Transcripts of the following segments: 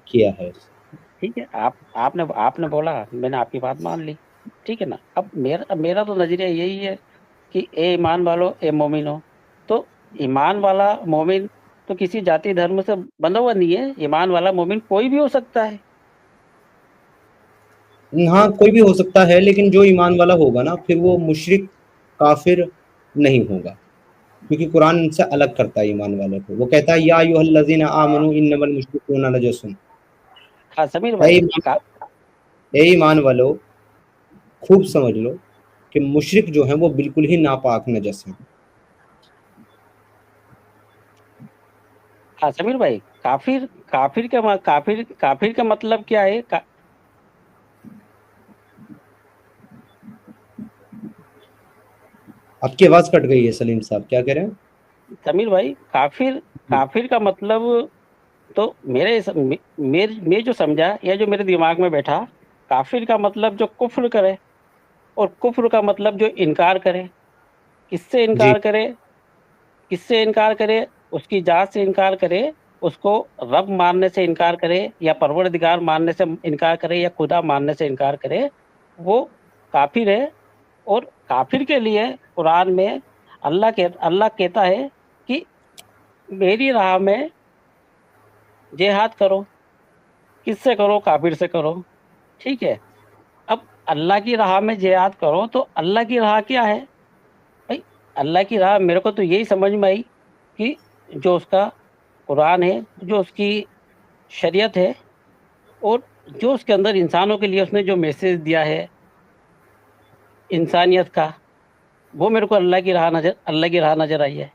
کیا ہے. ٹھیک ہے، آپ نے بولا، میں نے آپ کی بات مان لی، ٹھیک ہے نا. اب میرا تو نظریہ یہی ہے کہ اے ایمان والو، اے مومنو. تو ایمان والا مومن تو کسی جاتی دھرم سے بندھا ہوا نہیں ہے. ایمان والا مومن کوئی بھی ہو سکتا ہے. ہاں کوئی بھی ہو سکتا ہے، لیکن جو ایمان والا ہوگا نا پھر وہ مشرک کافر نہیں ہوگا، کیونکہ قرآن ان سے الگ کرتا ہے ایمان والے کو. وہ کہتا ہے یا ایھا الذین آمنوا انما المشرکون نجس. ہاں سمیر اے بھائی ایمان اے ایمان والو، خوب سمجھ لو کہ مشرک جو ہیں وہ بالکل ہی ناپاک نجس ہیں. ہاں سمیر بھائی، کافر کا مطلب کیا ہے؟ آپ کی آواز کٹ گئی ہے سلیم صاحب، کیا کہہ رہے ہیں؟ سمیر بھائی، کافر کا مطلب تو میں جو سمجھا یا جو میرے دماغ میں بیٹھا، کافر کا مطلب جو کفر کرے، اور کفر کا مطلب جو انکار کرے. کس سے جی انکار کرے؟ اس کی ذات سے انکار کرے، اس کو رب ماننے سے انکار کرے، یا پروردگار ماننے سے انکار کرے، یا خدا ماننے سے انکار کرے، وہ کافر ہے. اور کافر کے لیے قرآن میں اللہ کہتا ہے کہ میری راہ میں جہاد کرو. کس سے کرو؟ کافر سے کرو. ٹھیک ہے. اب اللہ کی راہ میں جہاد کرو، تو اللہ کی راہ کیا ہے بھائی؟ اللہ کی راہ میرے کو تو یہی سمجھ میں آئی کہ جو اس کا قرآن ہے، جو اس کی شریعت ہے، اور جو اس کے اندر انسانوں کے لیے اس نے جو میسج دیا ہے انسانیت کا، وہ میرے کو اللہ کی راہ نظر آئی ہے.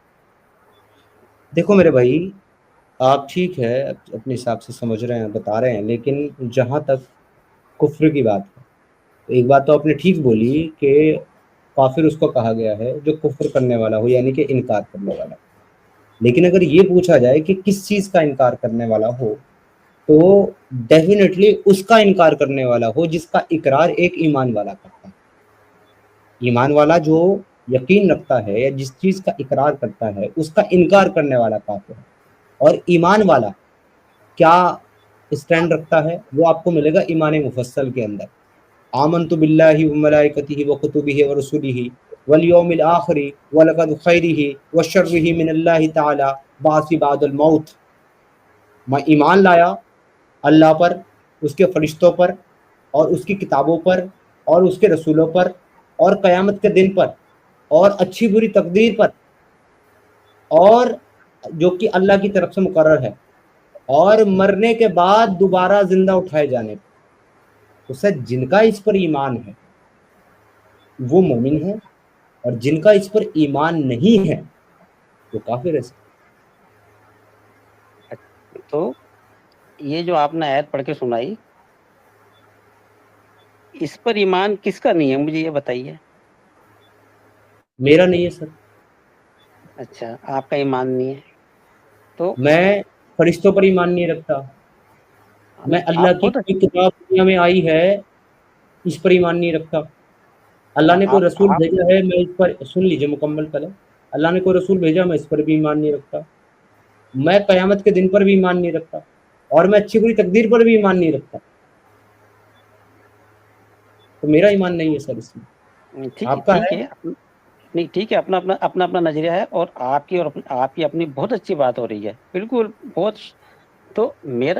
دیکھو میرے بھائی، آپ ٹھیک ہے اپنے حساب سے سمجھ رہے ہیں، بتا رہے ہیں، لیکن جہاں تک کفر کی بات ہے تو ایک بات تو آپ نے ٹھیک بولی کہ کافر اس کو کہا گیا ہے جو کفر کرنے والا ہو، یعنی کہ انکار کرنے والا. لیکن اگر یہ پوچھا جائے کہ کس چیز کا انکار کرنے والا ہو، تو ڈیفینیٹلی اس کا انکار کرنے والا ہو جس کا اقرار ایک ایمان والا کرتا ہے. ایمان والا جو یقین رکھتا ہے یا جس چیز کا اقرار کرتا ہے، اس کا انکار کرنے والا کافر ہے. اور ایمان والا کیا اسٹینڈ رکھتا ہے، وہ آپ کو ملے گا ایمان مفصل کے اندر. آمنت باللہ وملائکتہ وکتبہ ورسلہ والیوم الآخر ولقد خیرہ وشرہ من اللہ تعالی بعث بعد الموت. میں ایمان لایا اللہ پر، اس کے فرشتوں پر، اور اس کی کتابوں پر، اور اس کے رسولوں پر، اور قیامت کے دن پر، اور اچھی بری تقدیر پر، اور جو کہ اللہ کی طرف سے مقرر ہے، اور مرنے کے بعد دوبارہ زندہ اٹھائے جانے پر. تو سر جن کا اس پر ایمان ہے وہ مومن ہے، اور جن کا اس پر ایمان نہیں ہے وہ کافر ہے. تو یہ جو آپ نے آیت پڑھ کے سنائی، اس پر ایمان کس کا نہیں ہے؟ مجھے یہ بتائیے. میرا نہیں ہے سر. اچھا، آپ کا ایمان نہیں ہے تو میں فرشتوں پر ایمان نہیں رکھتا. میں آپ اللہ کی بہت کوئی کتاب دنیا میں آئی ہے اس پر ایمان نہیں رکھتا. اللہ نے کوئی رسول آپ بھیجا ہے، میں اس پر، سن لیجیے مکمل پہلے. اللہ نے کوئی رسول بھیجا، میں اس پر بھی ایمان نہیں رکھتا. میں قیامت کے دن پر بھی ایمان نہیں رکھتا، اور میں اچھی بری تقدیر پر بھی ایمان نہیں رکھتا. تو میرا ایمان نہیں ہے سر اس میں. ٹھیک ہے، آپ کا ٹھیک ہے. ہے. نہیں ٹھیک ہے، اپنا نظریہ ہے، اور آپ کی اپنی بہت اچھی بات ہو رہی ہے، بالکل بہت. تو میرا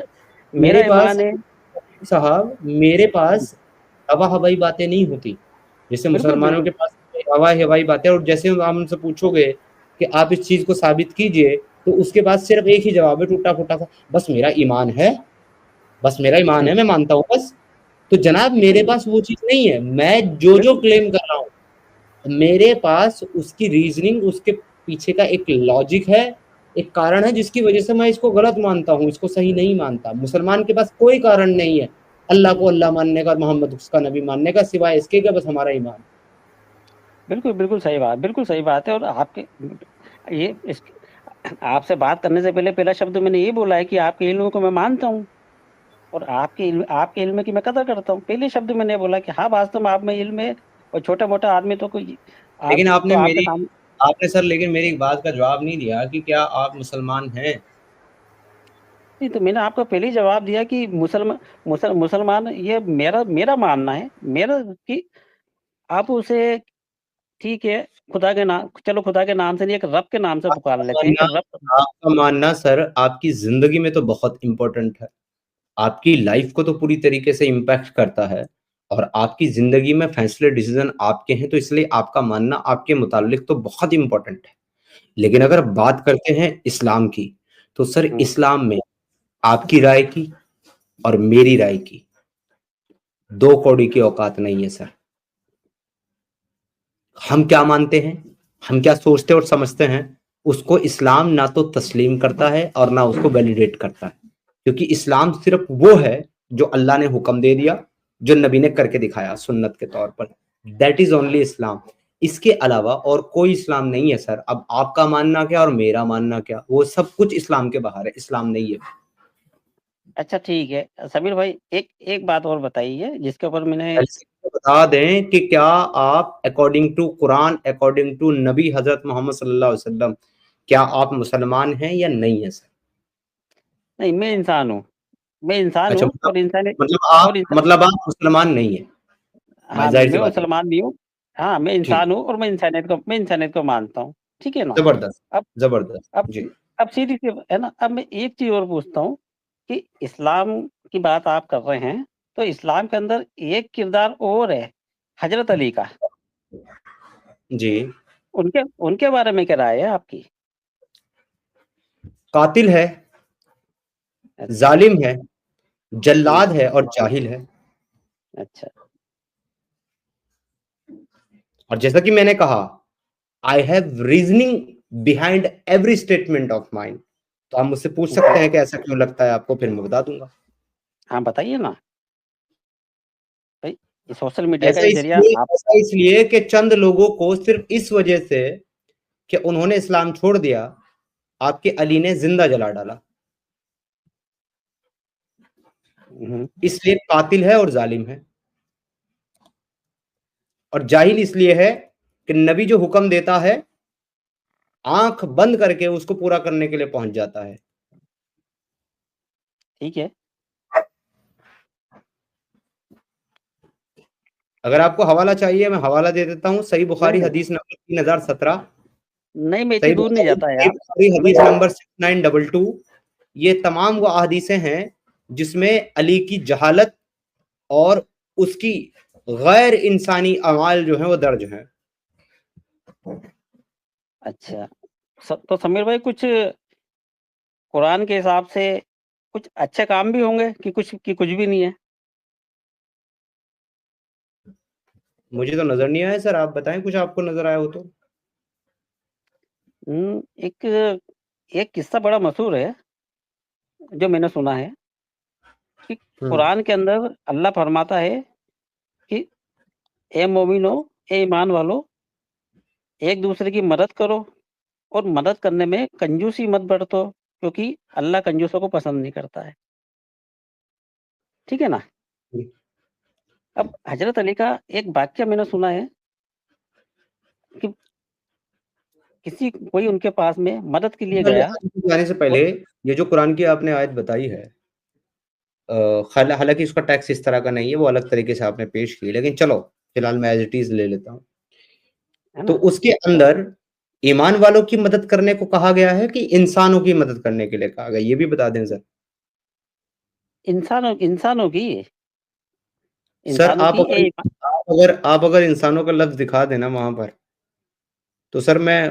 میرے پاس ایمان ہے. صاحب، میرے پاس ہوائی باتیں نہیں ہوتی جیسے بالکل مسلمانوں بالکل کے پاس ہوائی باتیں. اور جیسے آپ ان سے پوچھو گے کہ آپ اس چیز کو ثابت کیجئے، تو اس کے بعد صرف ایک ہی جواب ہے، ٹوٹا پھوٹا سا، بس میرا ایمان ہے، بس میرا ایمان ہے، میں مانتا ہوں بس. تو جناب میرے پاس وہ چیز نہیں ہے. میں جو بالکل کلیم کر رہا ہوں، میرے پاس اس کی ریزننگ، اس کے پیچھے کا ایک لاجک ہے، ایک کارن ہے، جس کی وجہ سے میں اس کو غلط مانتا ہوں، اس کو صحیح نہیں مانتا. مسلمان کے پاس کوئی کارن نہیں ہے اللہ کو اللہ ماننے کا اور محمد اس کا نبی ماننے کا، سوائے اس کے کہ بس ہمارا ایمان. بالکل بالکل صحیح بات، بالکل صحیح بات ہے. اور آپ کے یہ آپ سے بات کرنے سے پہلا شبد میں نے یہ بولا ہے کہ آپ کے علم کو میں مانتا ہوں، اور آپ کے علم کی میں قدر کرتا ہوں. پہلے شبد میں نے بولا کہ ہاں واستو میں آپ میں علم ہے، اور چھوٹا موٹا آدمی تو کوئی لیکن آپ نے آپ کے سامنے. آپ نے سر لیکن میری ایک بات کا جواب نہیں دیا کہ کیا آپ مسلمان ہیں. نہیں تو میں نے آپ کو پہلے ہی جواب دیا کہ مسلمان یہ میرا ماننا ہے میرا کہ آپ اسے ٹھیک ہے خدا کے نام، چلو خدا کے نام سے نہیں، ایک رب کے نام سے پکار لیتے ہیں کہ رب. آپ کا ماننا سر آپ کی زندگی میں تو بہت امپورٹنٹ ہے، آپ کی لائف کو تو پوری طریقے سے امپیکٹ کرتا ہے، اور آپ کی زندگی میں فیصلے ڈیسیزن آپ کے ہیں، تو اس لیے آپ کا ماننا آپ کے متعلق تو بہت امپورٹنٹ ہے. لیکن اگر بات کرتے ہیں اسلام کی، تو سر اسلام میں آپ کی رائے کی اور میری رائے کی دو کوڑی کی اوقات نہیں ہے سر. ہم کیا مانتے ہیں، ہم کیا سوچتے اور سمجھتے ہیں، اس کو اسلام نہ تو تسلیم کرتا ہے اور نہ اس کو ویلیڈیٹ کرتا ہے، کیونکہ اسلام صرف وہ ہے جو اللہ نے حکم دے دیا، جو نبی نے کر کے دکھایا سنت کے طور پر. دیٹ از اونلی اسلام. اس کے علاوہ اور کوئی اسلام نہیں ہے سر. اب آپ کا ماننا کیا اور میرا ماننا کیا، وہ سب کچھ اسلام کے باہر ہے، اسلام نہیں ہے. اچھا ٹھیک ہے سمیر بھائی، ایک بات اور بتائیے جس کے اوپر میں نے بتا دیں کہ کیا آپ اکارڈنگ ٹو قرآن، اکارڈنگ ٹو نبی حضرت محمد صلی اللہ علیہ وسلم، کیا آپ مسلمان ہیں یا نہیں ہیں سر؟ نہیں، میں انسان ہوں، میں انسان اچھا، ہوں اور انسان مطلب آپ مسلمان نہیں ہیں. ہاں ظاہر سی میں بات ہے. مسلمان بھی ہوں، ہاں میں ٹھیک، انسان ہوں اور میں انسانیت کو مانتا ہوں، ٹھیک ہے نا. زبردست اب زبردست. اب جی اب سیدھی سی ہے نا، اب میں ایک چیز اور پوچھتا ہوں کہ اسلام کی بات آپ کر رہے ہیں تو اسلام کے اندر ایک کردار اور ہے حضرت علی کا، جی. ان کے بارے میں کیا رائے ہے آپ کی؟ قاتل ہے، اچھا. ظالم ہے، جلاد ہے اور جاہل ہے. اچھا. اور جیسا کہ میں نے کہا I have reasoning behind every statement of mind. تو آپ مجھ سے پوچھ سکتے ہیں کہ ایسا کیوں لگتا ہے آپ کو، پھر میں بتا دوں گا. ہاں بتائیے نا بھائی، سوشل میڈیا کا ایسا ذریعہ آپ اس لیے کہ چند لوگوں کو صرف اس وجہ سے کہ انہوں نے اسلام چھوڑ دیا، آپ کے علی نے زندہ جلا ڈالا، اس لیے قاتل ہے اور ظالم ہے. اور جاہل اس لیے ہے کہ نبی جو حکم دیتا ہے آنکھ بند کر کے اس کو پورا کرنے کے لیے پہنچ جاتا ہے. ٹھیک ہے. اگر آپ کو حوالہ چاہیے میں حوالہ دے دیتا ہوں. صحیح بخاری حدیث نمبر 3017. نہیں میں اتنی صحیح دور نہیں جاتا یار. بخاری حدیث نمبر 6922. یہ تمام وہ احادیثیں ہیں جس میں علی کی جہالت اور اس کی غیر انسانی اعمال جو ہیں وہ درج ہیں. اچھا تو سمیر بھائی کچھ قرآن کے حساب سے کچھ اچھے کام بھی ہوں گے کہ کچھ بھی نہیں ہے؟ مجھے تو نظر نہیں آیا سر، آپ بتائیں کچھ آپ کو نظر آیا ہو تو. ایک قصہ بڑا مشہور ہے جو میں نے سنا ہے کہ قرآن کے اندر اللہ فرماتا ہے کہ اے مومنو، اے ایمان والو، ایک دوسرے کی مدد کرو اور مدد کرنے میں کنجوسی مت برتو کیونکہ اللہ کنجوسوں کو پسند نہیں کرتا ہے، ٹھیک ہے نا. اب حضرت علی کا ایک واقعہ میں نے سنا ہے کہ کوئی ان کے پاس میں مدد کے لیے گیا. جانے سے پہلے یہ جو قرآن کی آپ نے آیت بتائی ہے، حالانکہ اس کا ٹیکس اس طرح کا نہیں ہے، وہ الگ طریقے سے آپ نے پیش کی، لیکن چلو فی الحال میں ایز اٹ از لے لیتا ہوں. تو اس کے اندر ایمان والوں کی مدد کرنے کو کہا گیا ہے کہ انسانوں کی مدد کرنے کے لیے کہا گیا، یہ بھی بتا دیں سر. انسانوں کی سر انسانوں آپ کی اگر انسانوں کا لفظ دکھا دینا وہاں پر، تو سر میں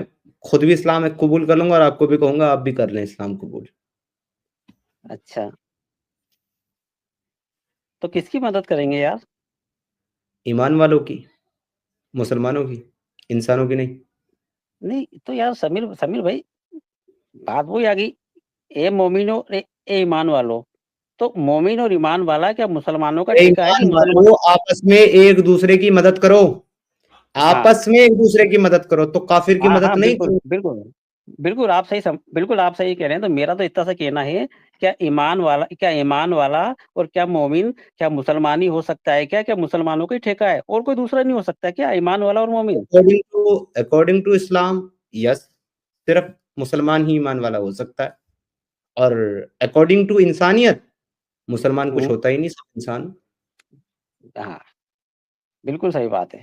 خود بھی اسلام قبول کر لوں گا اور آپ کو بھی کہوں گا آپ بھی کر لیں اسلام قبول. اچھا تو کس کی مدد کریں گے یار؟ ایمان والوں کی، مسلمانوں کی، انسانوں کی نہیں. نہیں تو یار سمیر بھائی بات وہی آ گئی، اے مومنو اے ایمان والو، تو مومن اور ایمان والا کیا مسلمانوں کا ٹھیکہ ہے کہ ایمان مسلمان؟ والوں آپس میں ایک دوسرے کی مدد کرو، ہاں آپس میں ایک دوسرے کی مدد کرو، تو کافر کی ہاں مدد ہاں نہیں بالکل کرو. بالکل بالکل آپ صحیح کہہ رہے ہیں. تو میرا تو اتنا سا کہنا ہے، کیا ایمان والا اور کیا مومن کیا مسلمان ہی ہو سکتا ہے؟ کیا مسلمانوں کا ہی ٹھیکہ ہے اور کوئی دوسرا نہیں ہو سکتا کیا ایمان والا اور مومن؟ اکارڈنگ ٹو اسلام یس، صرف مسلمان ہی ایمان والا ہو سکتا ہے. اور اکارڈنگ ٹو انسانیت مسلمان کچھ ہوتا ہی نہیں، سب انسان۔ ہاں بالکل صحیح بات ہے،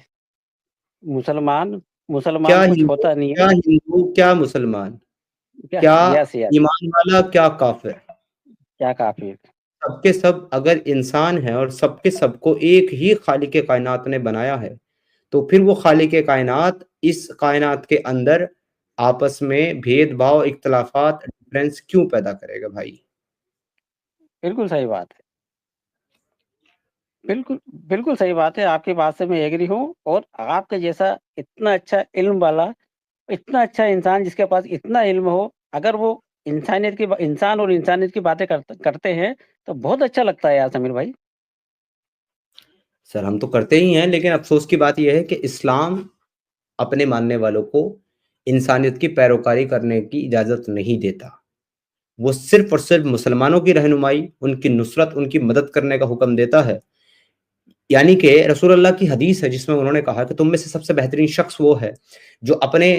مسلمان کیا کچھ ہندو ہوتا نہیں کیا ہندو کیا مسلمان، ہے، کیا یس یس، ایمان والا کیا کافر، کیا کافی ہے، سب کے سب اگر انسان ہیں اور سب کے سب کو ایک ہی خالق کائنات نے بنایا ہے، تو پھر وہ خالق کائنات اس کائنات کے اندر آپس میں بھید بھاؤ، اختلافات، ڈفرینس کیوں پیدا کرے گا بھائی؟ بالکل صحیح بات ہے، بالکل بالکل صحیح بات ہے، آپ کی بات سے میں ایگری ہوں، اور آپ کے جیسا اتنا اچھا علم والا، اتنا اچھا انسان جس کے پاس اتنا علم ہو، اگر وہ انسان اور انسانیت کی باتیں کرتے ہیں تو بہت اچھا لگتا ہے یار سمیر بھائی۔ سر ہم تو کرتے ہی ہیں، لیکن افسوس کی بات یہ ہے کہ اسلام اپنے ماننے والوں کو انسانیت کی پیروکاری کرنے کی اجازت نہیں دیتا، وہ صرف اور صرف مسلمانوں کی رہنمائی، ان کی نصرت، ان کی مدد کرنے کا حکم دیتا ہے۔ یعنی کہ رسول اللہ کی حدیث ہے جس میں انہوں نے کہا کہ تم میں سے سب سے بہترین شخص وہ ہے جو اپنے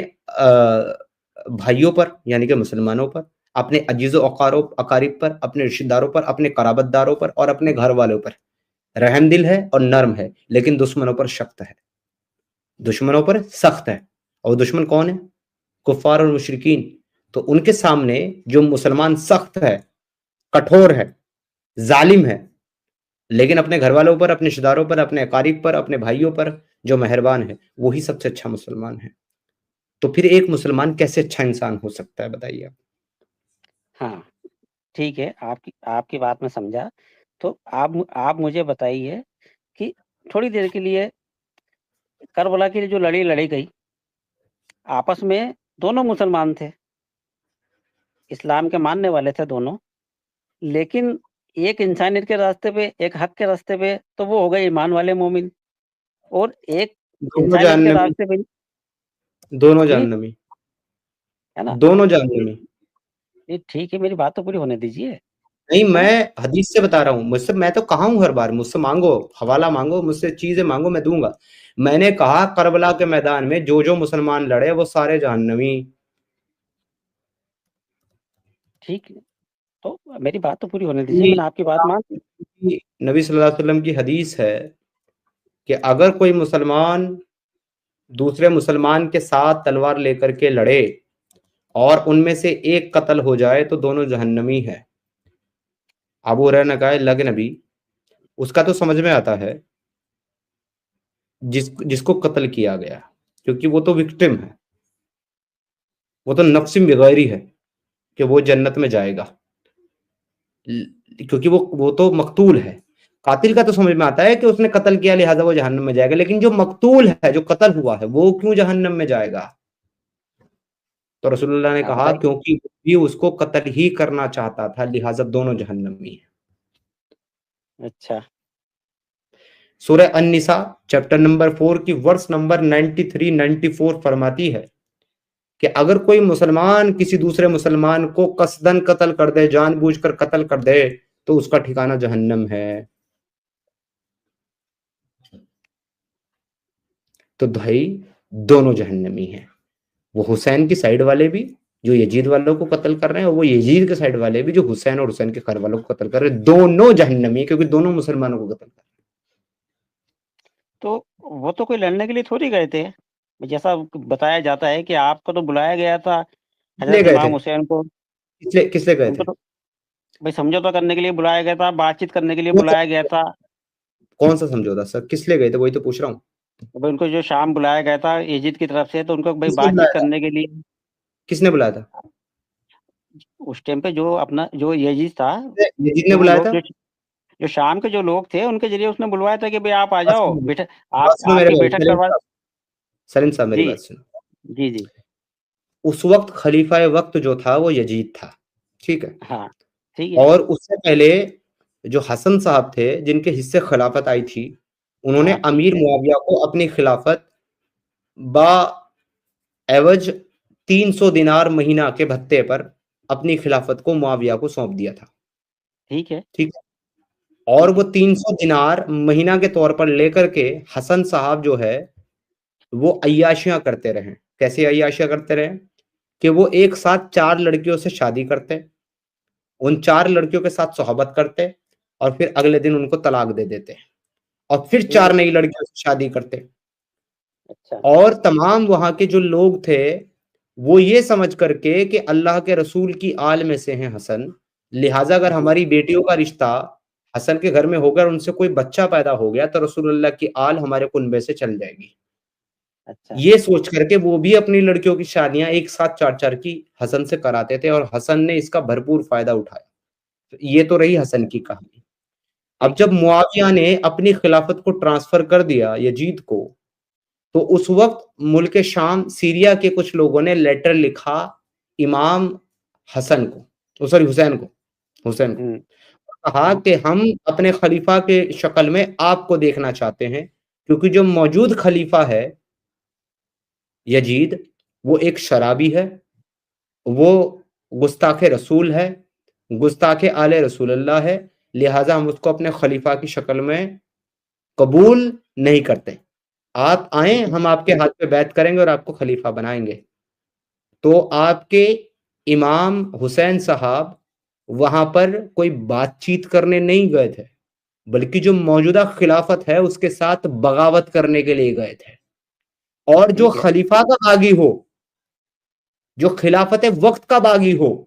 بھائیوں پر یعنی کہ مسلمانوں پر، اپنے عزیز و اقارب پر، اپنے رشتہ داروں پر، اپنے قرابت داروں پر اور اپنے گھر والوں پر رحم دل ہے اور نرم ہے، لیکن دشمنوں پر سخت ہے، دشمنوں پر سخت ہے۔ اور دشمن کون ہے؟ کفار اور مشرکین۔ تو ان کے سامنے جو مسلمان سخت ہے، کٹھور ہے، ظالم ہے، لیکن اپنے گھر والوں پر، اپنے رشتہ داروں پر، اپنے اقارب پر، اپنے بھائیوں پر جو مہربان ہے، وہی سب سے اچھا مسلمان ہے۔ تو پھر ایک مسلمان کیسے اچھا انسان ہو سکتا ہے بتائیے آپ؟ ہاں ٹھیک ہے، آپ کی بات میں سمجھا، تو آپ مجھے بتائیے کہ تھوڑی دیر کے لیے کربلا کی جو لڑی گئی، آپس میں دونوں مسلمان تھے، اسلام کے ماننے والے تھے دونوں، لیکن ایک انسانیت کے راستے پہ، ایک حق کے راستے پہ، تو وہ ہو گئے ایمان والے مومن، اور ایک دونوں انسانیت کے جہنمی، راستے پہ، دونوں جی جہنمی، ہے نا، دونوں جہنمی۔ یہ ٹھیک ہے، میری بات تو پوری ہونے دیجیے، نہیں، ہے نا، میں حدیث سے بتا رہا ہوں، مجھ سے، میں تو کہا ہوں ہر بار مجھ سے مانگو، حوالہ مانگو، مجھ سے چیزیں مانگو، میں دوں گا۔ میں نے کہا کربلا کے میدان میں جو مسلمان لڑے وہ سارے جہنمی۔ ٹھیک ہے، تو میری بات تو پوری ہونے دیجیے، میں نے آپ کی بات مان، نبی صلی اللہ علیہ وسلم کی حدیث ہے کہ اگر کوئی مسلمان دوسرے مسلمان کے ساتھ تلوار لے کر کے لڑے اور ان میں سے ایک قتل ہو جائے تو دونوں جہنمی ہے۔ ابو ہریرہ نے کہا لگ نبی، اس کا تو سمجھ میں آتا ہے جس کو قتل کیا گیا، کیونکہ وہ تو وکٹم ہے، وہ تو نفس بغیری ہے کہ وہ جنت میں جائے گا، کیونکہ وہ تو مقتول ہے۔ قاتل کا تو سمجھ میں آتا ہے کہ اس نے قتل کیا لہذا وہ جہنم میں جائے گا، لیکن جو مقتول ہے، جو قتل ہوا ہے، وہ کیوں جہنم میں جائے گا؟ تو رسول اللہ نے آپ کہا بتائیے، کیونکہ وہ بھی اس کو قتل ہی کرنا چاہتا تھا، لہذا دونوں جہنمی ہیں۔ اچھا، سورہ النساء چیپٹر نمبر 4 کی ورس نمبر 93 94 فرماتی ہے کہ اگر کوئی مسلمان کسی دوسرے مسلمان کو قصدن قتل کر دے، جان بوجھ کر قتل کر دے، تو اس کا ٹھکانہ جہنم ہے۔ تو بھائی دونوں جہنمی ہیں، وہ حسین کی سائیڈ والے بھی جو یزید والوں کو قتل کر رہے ہیں، اور وہ یزید کے سائیڈ والے بھی جو حسین اور حسین کے گھر والوں کو قتل کر رہے ہیں، دونوں جہنمی، کیونکہ دونوں مسلمانوں کو قتل کر رہے ہیں۔ تو وہ تو کوئی لڑنے کے لیے تھوڑی گئے تھے، جیسا بتایا جاتا ہے کہ آپ کو تو بلایا گیا تھا کس لیے حضرت گئے تھے؟ امام حسین کو، کس لیے گئے ان تھے؟ کو تو بھائی سمجھوتا کرنے کے لیے بلایا گیا تھا، بات چیت کرنے کے لیے بلایا گیا تھا، کون سا سمجھوتا سر؟ کس لیے گئے تھے وہی تو پوچھ رہا ہوں۔ بھائی ان کو جو شام بلایا گیا تھا یزید کی طرف سے، تو ان کو بھائی کس نے بات چیت بلایا تھا؟ کرنے کے لیے، کس نے بلایا تھا؟ اس ٹائم پہ جو اپنا جو یزید تھا، یزید نے جو بلایا لوگ تھا؟ جو شام کے جو لوگ تھے ان کے ذریعے اس نے بلوایا تھا کہ بھائی آپ آ بات جاؤ، سنو، بیٹھک بات سنو آپ میرے کی بھائی، بیٹھک کروا، سلیم صاحب میری جی بات سنو۔ جی جی، اس وقت خلیفہ وقت جو تھا وہ یزید تھا، ٹھیک ہے؟ ہاں ٹھیک ہے، اور اس سے پہلے جو حسن صاحب تھے جن کے حصے خلافت آئی تھی، انہوں نے ہاں ٹھیک امیر ہے، معاویہ کو اپنی خلافت با ایوج 300 دینار مہینہ کے بھتے پر اپنی خلافت کو معاویہ کو سونپ دیا تھا، ٹھیک ہے، ٹھیک ہے؟ اور ٹھیک ہے، وہ 300 دینار مہینہ کے طور پر لے کر کے حسن صاحب جو ہے وہ عیاشیاں کرتے رہے۔ کیسے عیاشیاں کرتے رہے؟ کہ وہ ایک ساتھ 4 لڑکیوں سے شادی کرتے، ان 4 لڑکیوں کے ساتھ صحبت کرتے اور پھر اگلے دن ان کو طلاق دے دیتے اور پھر 4 نئی لڑکیوں سے شادی کرتے. اچھا اور تمام وہاں کے جو لوگ تھے وہ یہ سمجھ کر کے کہ اللہ کے رسول کی آل میں سے ہیں حسن، لہٰذا اگر ہماری بیٹیوں کا رشتہ حسن کے گھر میں ہو گیا اور ان سے کوئی بچہ پیدا ہو گیا تو رسول اللہ کی آل ہمارے کنبے سے چل جائے گی. اچھا یہ سوچ کر کے وہ بھی اپنی لڑکیوں کی شادیاں ایک ساتھ 4 کی حسن سے کراتے تھے اور حسن نے اس کا بھرپور فائدہ اٹھایا. یہ تو رہی حسن کی کہانی. اب ٹھیک ہے جب معاویہ نے اپنی خلافت کو ٹرانسفر کر دیا یزید کو، تو اس وقت ملک شام سیریا کے کچھ لوگوں نے لیٹر لکھا امام حسن کو، سوری حسین کو کہا کہ ہم اپنے خلیفہ کے شکل میں آپ کو دیکھنا چاہتے ہیں، کیونکہ جو موجود خلیفہ ہے یزید وہ ایک شرابی ہے، وہ گستاخ رسول ہے، گستاخ آل رسول اللہ ہے، لہٰذا ہم اس کو اپنے خلیفہ کی شکل میں قبول نہیں کرتے. آپ آئیں، ہم آپ کے ہاتھ پہ بیعت کریں گے اور آپ کو خلیفہ بنائیں گے. تو آپ کے امام حسین صاحب وہاں پر کوئی بات چیت کرنے نہیں گئے تھے، بلکہ جو موجودہ خلافت ہے اس کے ساتھ بغاوت کرنے کے لیے گئے تھے. اور جو ٹھیک ہے خلیفہ کا باغی ہو، جو خلافت وقت کا باغی ہو،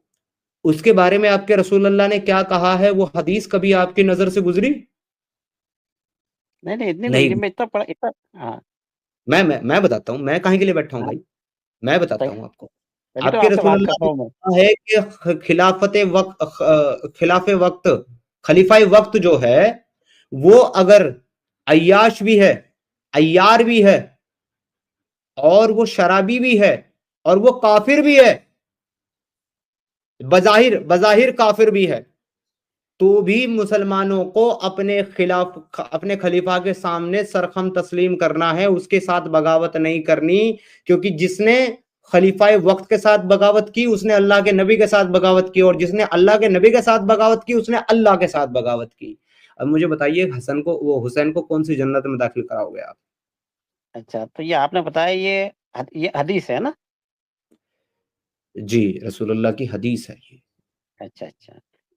اس کے بارے میں آپ کے رسول اللہ نے کیا کہا ہے، وہ حدیث کبھی آپ کی نظر سے گزری؟ نہیں اتنی نہیں نہیں. کہ میں اتنا پڑھا اتنا. ہاں میں بتاتا ہوں، میں کہیں کے لیے بیٹھا ہوں ہاں بھائی، میں بتاتا صحیح. ہوں آپ کو. تبھی آپ تو کے آپ سے رسول بات اللہ کرتا نے ہوں میں. کہا ہے کہ خلیفہ وقت جو ہے وہ اگر عیاش بھی ہے، عیار بھی ہے، اور وہ شرابی بھی ہے، اور وہ کافر بھی ہے، بظاہر کافر بھی ہے، تو بھی مسلمانوں کو اپنے خلیفہ کے سامنے سرخم تسلیم کرنا ہے، اس کے ساتھ بغاوت نہیں کرنی. کیونکہ جس نے خلیفہ وقت کے ساتھ بغاوت کی اس نے اللہ کے نبی کے ساتھ بغاوت کی، اور جس نے اللہ کے نبی کے ساتھ بغاوت کی اس نے اللہ کے ساتھ بغاوت کی. اب مجھے بتائیے حسین کو کون سی جنت میں داخل کراؤ گے آپ؟ اچھا تو یہ آپ نے بتایا یہ حدیث ہے نا؟ جی رسول اللہ کی حدیث ہے یہ. اچھا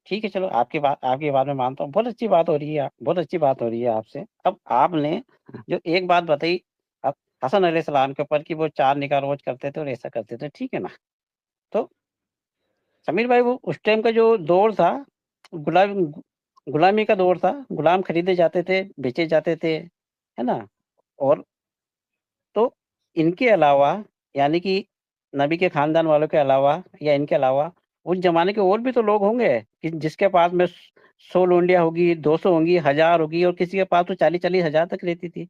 ٹھیک ہے چلو آپ کی بات میں مانتا ہوں. بہت اچھی بات ہو رہی ہے، بہت اچھی بات ہو رہی ہے آپ سے. اب آپ نے جو ایک بات بتائی حسن علیہ السلام کے اوپر کہ وہ 4 نکاح روز کرتے تھے اور ایسا کرتے تھے، ٹھیک ہے نا؟ تو سمیر بھائی وہ اس ٹائم کا جو دور تھا غلامی کا دور تھا، غلام خریدے جاتے تھے، بیچے جاتے تھے، ہے نا؟ اور تو ان کے علاوہ یعنی کہ نبی کے خاندان والوں کے علاوہ یا ان کے علاوہ اس زمانے کے اور بھی تو لوگ ہوں گے کہ جس کے پاس میں 100 لونڈیاں ہوگی، 200 ہوں گی، 1000 ہوگی، اور کسی کے پاس تو 40 ہزار تک رہتی تھی.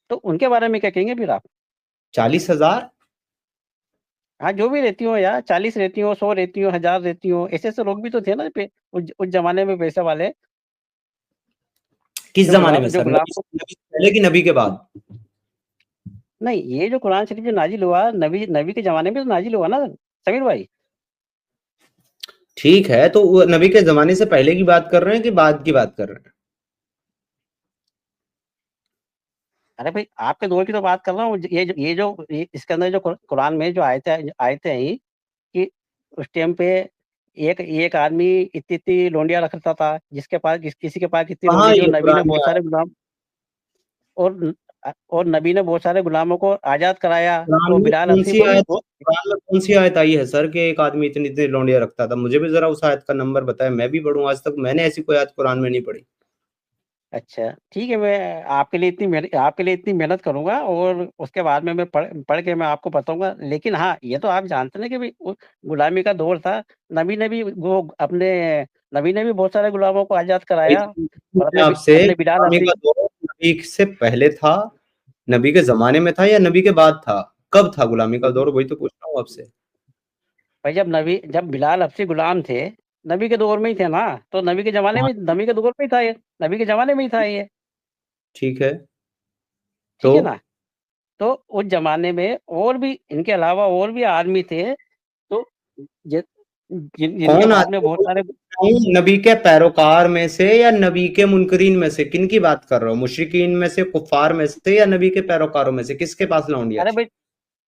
تو ان کے بارے میں کیا کہیں گے پھر آپ؟ 40,000؟ ہاں جو بھی رہتی ہوں یار، 40 رہتی ہوں، 100 رہتی ہوں، 1000 رہتی ہوں، ایسے لوگ بھی تو تھے نا اس زمانے میں پیسے والے کس زمانے میں جو سر؟ غلام نبی سے پہلے کہ نبی کے بعد؟ نہیں، یہ جو قرآن شریف جو نازل ہوا نبی کے زمانے میں تو نازل ہوا نا سمیر بھائی. ٹھیک ہے، تو وہ نبی کے زمانے سے پہلے کی بات کر رہے ہیں کہ بعد کی بات کر رہے ہیں؟ ارے بھائی آپ کے دور کی تو بات کر رہا ہوں. یہ جو اس کے اندر جو قرآن میں جو آیتیں ہیں کہ اس ٹائم پہ ایک آدمی اتنی لونڈیاں رکھتا تھا، جس کے پاس کسی کے پاس اتنی کہاں لونڈی جو یہ نبی نے قرآن میں بہت سارے غلام اور نبی نے بہت سارے غلاموں کو آزاد کرایا. تو بلال حبشی کو بھی قرآن میں کون سی آیت آئی ہے سر کہ ایک آدمی اتنی لونڈیاں رکھتا تھا؟ مجھے بھی ذرا اس آیت کا نمبر بتائیں، میں بھی پڑھوں. آج تک میں نے ایسی کوئی آیت قرآن میں نہیں پڑھی. اچھا ٹھیک ہے، میں آپ کے لیے اتنی محنت کروں گا اور اس کے بعد میں پڑھ کے میں آپ کو بتاؤں گا. لیکن ہاں یہ تو آپ جانتے ہیں کہ غلامی کا دور تھا. نبی نے بھی بہت سارے غلاموں کو آزاد کرایا اور آپ سے اپنے بلال غلامی حبشی. کا دور نبی سے پہلے تھا، نبی کے زمانے میں تھا، یا نبی کے بعد تھا؟ کب تھا غلامی کا دور؟ وہی تو پوچھ رہا ہوں آپ سے. بھائی جب بلال حبشی غلام تھے نبی کے دور میں ہی تھے نا، تو نبی کے زمانے ہاں میں نبی کے دور میں ہی تھا یہ، نبی کے زمانے میں ہی تھا یہ. ٹھیک ہے. تو ٹھیک ہے نا؟ تو اس زمانے میں اور بھی ان کے علاوہ اور بھی آدمی تھے، تو جن کے کون پاس میں بہت سارے. آدمی؟ نبی کے پیروکار میں سے یا نبی کے منکرین میں سے؟ کن کی بات کر رہا ہوں؟ مشرکین میں سے، کفار میں سے، یا نبی کے پیروکاروں میں سے؟ کس کے پاس لونڈیاں ارے تھی؟ بھائی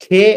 6,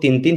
3-3,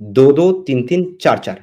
2-2, 3-3, 4-4,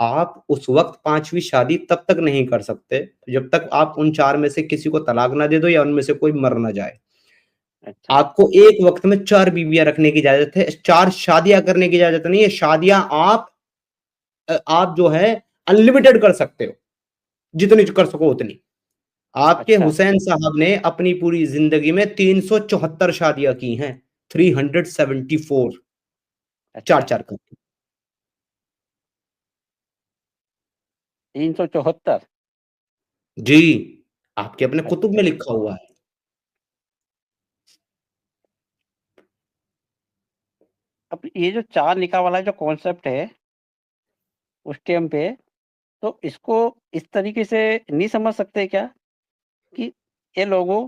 آپ اس وقت 5ویں شادی تب تک نہیں کر سکتے جب تک آپ ان 4 میں سے کسی کو طلاق نہ دے دو یا ان میں سے کوئی مر نہ جائے. اچھا آپ کو ایک وقت میں 4 بیویاں رکھنے کی اجازت ہے, 4 شادیاں کرنے کی اجازت نہیں ہے. شادیاں آپ جو ہے انلمیٹڈ کر سکتے ہو, جتنی کر سکو اتنی. آپ کے اچھا حسین صاحب نے اپنی پوری زندگی میں 374 شادیاں کی ہیں, 374, اچھا 4 کر. 374. جی, آپ کے اپنے کتب اچھا میں لکھا ہوا ہے. اب یہ جو 4 نکاح والا جو کانسیپٹ ہے اس ٹائم پہ, تو اس کو اس طریقے سے نہیں سمجھ سکتے کیا کہ یہ لوگوں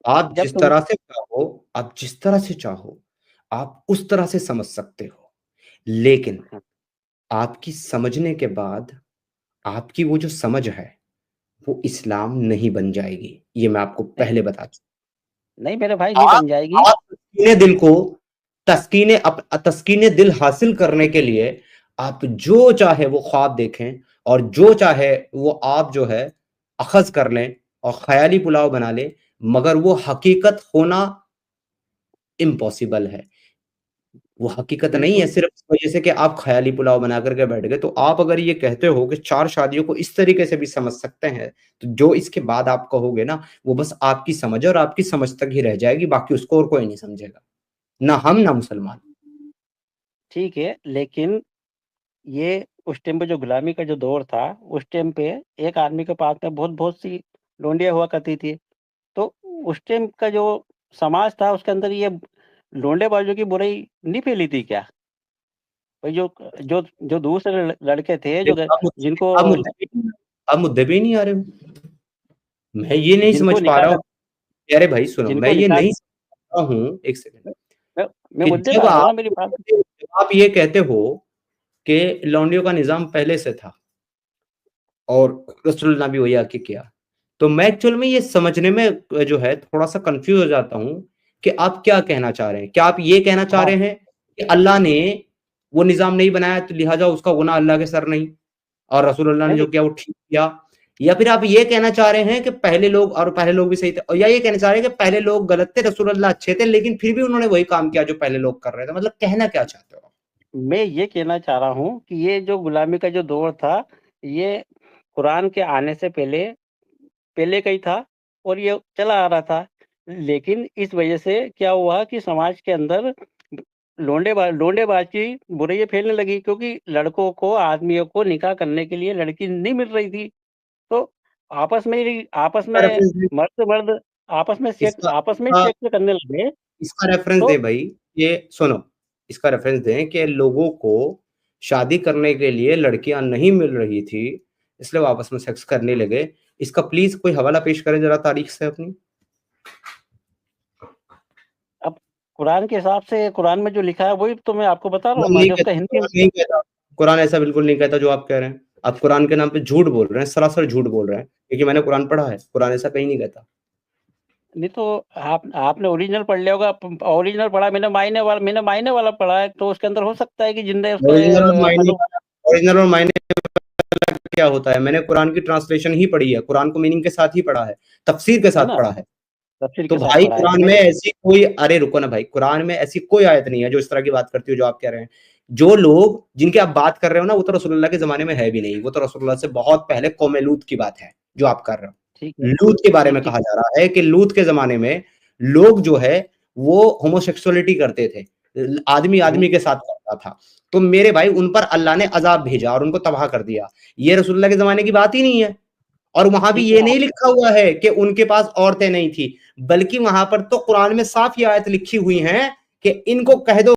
آپ جب جس تم طرح سے چاہو, آپ جس طرح سے چاہو آپ اس طرح سے سمجھ سکتے ہو, لیکن آپ کی سمجھنے کے بعد آپ کی وہ جو سمجھ ہے وہ اسلام نہیں بن جائے گی. یہ میں آپ کو نہیں پہلے بتا چکا. نہیں میرے بھائی نہیں بن جائے گی. آپ تسکین دل کو تسکین دل حاصل کرنے کے لیے آپ جو چاہے وہ خواب دیکھیں اور جو چاہے وہ آپ جو ہے اخذ کر لیں اور خیالی پلاؤ بنا لیں, مگر وہ حقیقت ہونا امپاسبل ہے. وہ حقیقت نہیں ہے بالکل صرف اس وجہ سے کہ آپ خیالی پلاؤ بنا کر کے بیٹھ گئے. تو آپ اگر یہ کہتے ہو کہ 4 شادیوں کو اس طریقے سے بھی سمجھ سکتے ہیں, تو جو اس کے بعد آپ کہو گے نا وہ بس آپ کی سمجھ اور آپ کی سمجھ تک ہی رہ جائے گی, باقی اس کو اور کوئی نہیں سمجھے گا, نہ ہم نہ مسلمان. ٹھیک ہے, لیکن یہ اس ٹائم پہ جو غلامی کا جو دور تھا اس ٹائم پہ ایک آدمی کے پاس میں بہت سی لونڈیاں ہوا کرتی تھی. تو اس ٹائم کا جو سماج تھا اس کے اندر یہ لونڈے بازوں کی برائی نہیں پھیلی تھی کیا؟ بھائی جو دوسرے لڑکے تھے جو جن کو آپ مدعے پہ ہی نہیں آ رہے ہو. میں یہ نہیں جن کو سمجھ پا نکاح رہا ہوں. ارے بھائی سنو, جن میں کو یہ نکاح نہیں سمجھ پا رہا ہوں, ایک سیکنڈ, میں کہ مدعے پہ جب آ رہا ہوں نا میری بات. آپ یہ کہتے ہو کہ لونڈیوں کا نظام پہلے سے تھا اور رسول اللہ بھی وہی آ کے کیا, تو میں ایکچوئل میں یہ سمجھنے میں جو ہے تھوڑا سا کنفیوز ہو جاتا ہوں کہ آپ کیا کہنا چاہ رہے ہیں. کیا آپ یہ کہنا چاہ ہاں رہے ہیں کہ اللہ نے وہ نظام نہیں بنایا تو لہٰذا اس کا گناہ اللہ کے سر نہیں, اور رسول اللہ نے نہیں جو کیا وہ ٹھیک کیا؟ یا پھر آپ یہ کہنا چاہ رہے ہیں کہ پہلے لوگ بھی صحیح تھے, یا یہ کہنا چاہ رہے ہیں کہ پہلے لوگ غلط تھے, رسول اللہ اچھے تھے, لیکن پھر بھی انہوں نے وہی کام کیا جو پہلے لوگ کر رہے تھے. مطلب کہنا کیا چاہتے ہو؟ میں یہ کہنا چاہ رہا ہوں کہ یہ جو غلامی کا جو دور تھا یہ قرآن کے آنے سے پہلے کا ہی تھا اور یہ چلا آ رہا تھا. لیکن اس وجہ سے کیا ہوا کہ سماج کے اندر لونڈے باز کی برائیاں پھیلنے لگی, کیونکہ لڑکوں کو آدمیوں کو نکاح کرنے کے لیے لڑکی نہیں مل رہی تھی. تو آپس میں مرد آپس میں اس کا سیکس کرنے لگے. اس کا ریفرنس تو دیں بھائی, یہ سنو, اس کا ریفرنس دیں کہ لوگوں کو شادی کرنے کے لیے لڑکیاں نہیں مل رہی تھی اس لیے وہ آپس میں سیکس کرنے لگے. اس کا پلیز کوئی حوالہ پیش کریں ذرا تاریخ سے اپنی. اب قرآن کے حساب سے قرآن میں جو لکھا ہے وہی تو میں آپ کو بتا رہا ہوں. قرآن نہیں جو اس کا کہتا, ہندی قرآن نہیں کہتا, قرآن ایسا بالکل نہیں کہتا جو آپ کہہ رہے ہیں. آپ قرآن کے نام پہ جھوٹ بول رہے ہیں, سراسر جھوٹ بول رہے ہیں, کیونکہ میں نے قرآن پڑھا ہے, قرآن ایسا کہیں نہیں کہتا. نہیں تو آپ نے اوریجنل پڑھ لیا ہوگا. اوریجنل پڑھا, میں نے معنی والا پڑھا ہے, تو اس کے اندر ہو سکتا ہے کہ زندہ اس اوریجنل اور معنی کیا ہوتا ہے؟ میں نے قرآن کی ٹرانسلیشن ہی پڑھی ہے, قرآن کو میننگ کے ساتھ ہی پڑھا ہے, تفسیر کے ہے ساتھ نا پڑھا ہے. تفسیر تو کے ساتھ بھائی پڑھا ہے. قرآن میں ایسی کوئی, ارے رکو نا بھائی, قرآن میں ایسی کوئی آیت نہیں ہے جو اس طرح کی بات کرتی ہو جو آپ کہہ رہے ہیں. جو لوگ جن کی آپ بات کر رہے ہو نا وہ تو رسول اللہ کے زمانے میں ہے بھی نہیں, وہ تو رسول اللہ سے بہت پہلے قوم لوط کی بات ہے جو آپ کر رہے ہو. ٹھیک ہے, لوط کے بارے میں ٹھیک کہا جا رہا ہے کہ لوط کے زمانے میں لوگ جو ہے وہ ہوموسیکسولیٹی کرتے تھے, آدمی کے ساتھ کرتا تھا. تو میرے بھائی ان پر اللہ نے عذاب بھیجا اور ان کو تباہ کر دیا. یہ رسول اللہ کے زمانے کی بات ہی نہیں ہے. اور وہاں بھی ٹھیک ہے. یہ نہیں لکھا ہوا ہے کہ ان کے پاس عورتیں نہیں تھی, بلکہ وہاں پر تو قرآن میں صاف یہ آیت لکھی ہوئی ہیں کہ ان کو کہہ دو